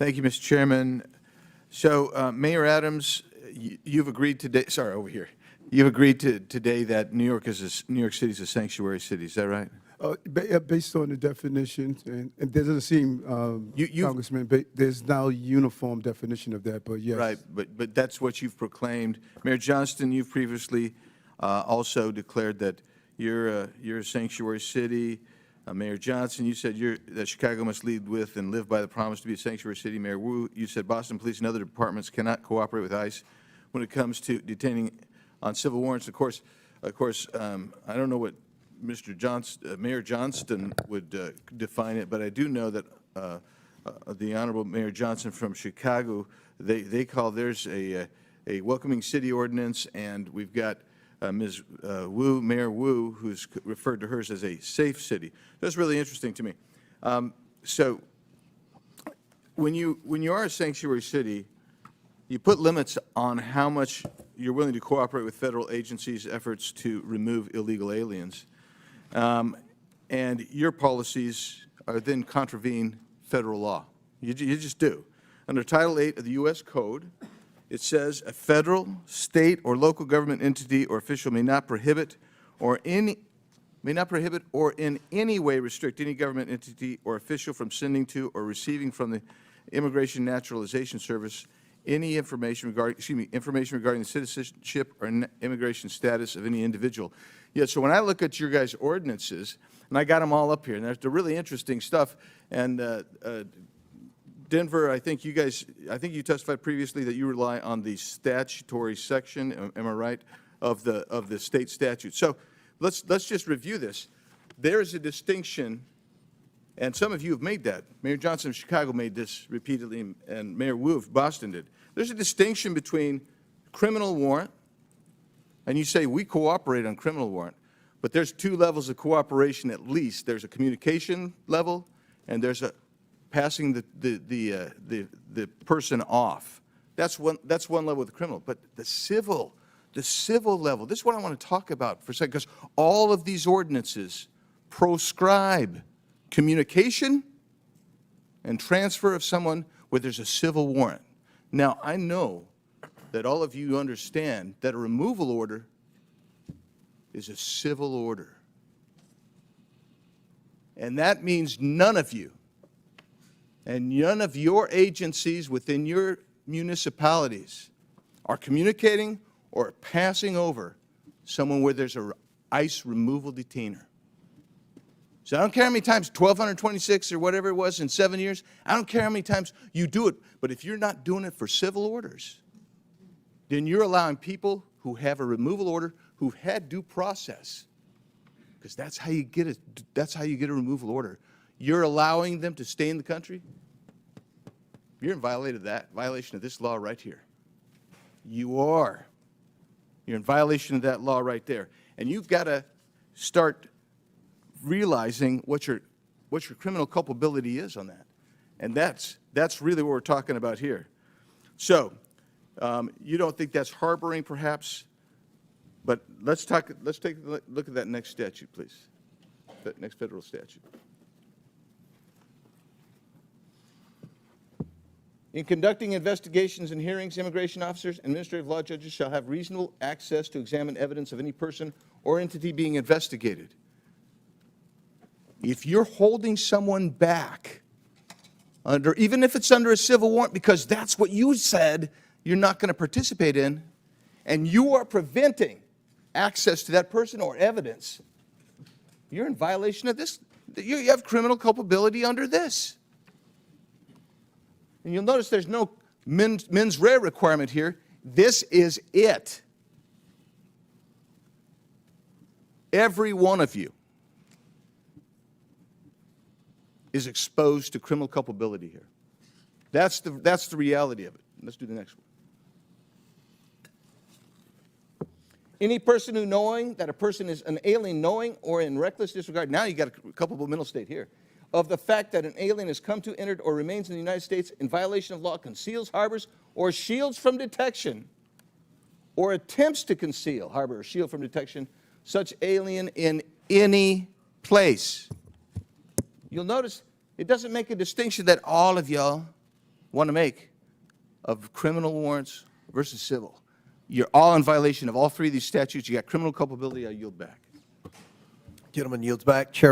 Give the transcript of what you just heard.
Thank you, Mr. Chairman. So, Mayor Adams, you've agreed today. Sorry, over here. You've agreed today that New York City is a sanctuary city. Is that right? Based on the definitions, and there doesn't seem, Congressman, there's now a uniform definition of that, but yes. Right, but that's what you've proclaimed. Mayor Johnston, you've previously also declared that you're a sanctuary city. Mayor Johnson, you said that Chicago must lead with and live by the promise to be a sanctuary city. Mayor Wu, you said Boston Police and other departments cannot cooperate with ICE when it comes to detaining on civil warrants. Of course, I don't know what Mayor Johnston would define it, but I do know that the Honorable Mayor Johnson from Chicago, they call theirs a welcoming city ordinance, and we've got Ms. Wu, Mayor Wu, who's referred to hers as a safe city. That's really interesting to me. So when you are a sanctuary city, you put limits on how much you're willing to cooperate with federal agencies' efforts to remove illegal aliens. And your policies are then contravene federal law. You just do. Under Title 8 of the U.S. Code, it says a federal, state, or local government entity or official may not prohibit or in any way restrict any government entity or official from sending to or receiving from the Immigration Naturalization Service any information regarding the citizenship or immigration status of any individual. Yeah, so when I look at your guys' ordinances, and I got them all up here, and they're really interesting stuff, and Denver, I think you testified previously that you rely on the statutory section, am I right, of the state statute. So let's just review this. There is a distinction, and some of you have made that. Mayor Johnson of Chicago made this repeatedly, and Mayor Wu of Boston did. There's a distinction between criminal warrant, and you say we cooperate on criminal warrant, but there's two levels of cooperation at least. There's a communication level, and there's a passing the person off. That's one level with the criminal. But the civil level, this is what I want to talk about for a second, because all of these ordinances proscribe communication and transfer of someone where there's a civil warrant. Now, I know that all of you understand that a removal order is a civil order. And that means none of you and none of your agencies within your municipalities are communicating or passing over someone where there's an ICE removal detainer. So I don't care how many times, 1,226 or whatever it was in 7 years, I don't care how many times you do it, but if you're not doing it for civil orders, then you're allowing people who have a removal order, who've had due process, because that's how you get a removal order. You're allowing them to stay in the country. You're in violation of this law right here. You are. You're in violation of that law right there. And you've got to start realizing what your criminal culpability is on that. And that's really what we're talking about here. So you don't think that's harboring, perhaps? But let's take a look at that next statute, please. That next federal statute. In conducting investigations and hearings, immigration officers and administrative law judges shall have reasonable access to examine evidence of any person or entity being investigated. If you're holding someone back, even if it's under a civil warrant, because that's what you said you're not going to participate in, and you are preventing access to that person or evidence, you're in violation of this. You have criminal culpability under this. And you'll notice there's no mens rea requirement here. This is it. Every one of you is exposed to criminal culpability here. That's the reality of it. Let's do the next one. Any person who knowing that a person is an alien, knowing or in reckless disregard, now you got a culpable mental state here, of the fact that an alien has come to, entered, or remains in the United States in violation of law, conceals, harbors, or shields from detection, or attempts to conceal, harbor, or shield from detection, such alien in any place. You'll notice it doesn't make a distinction that all of y'all want to make of criminal warrants versus civil. You're all in violation of all three of these statutes. You got criminal culpability. I yield back. Gentleman yields back. Chair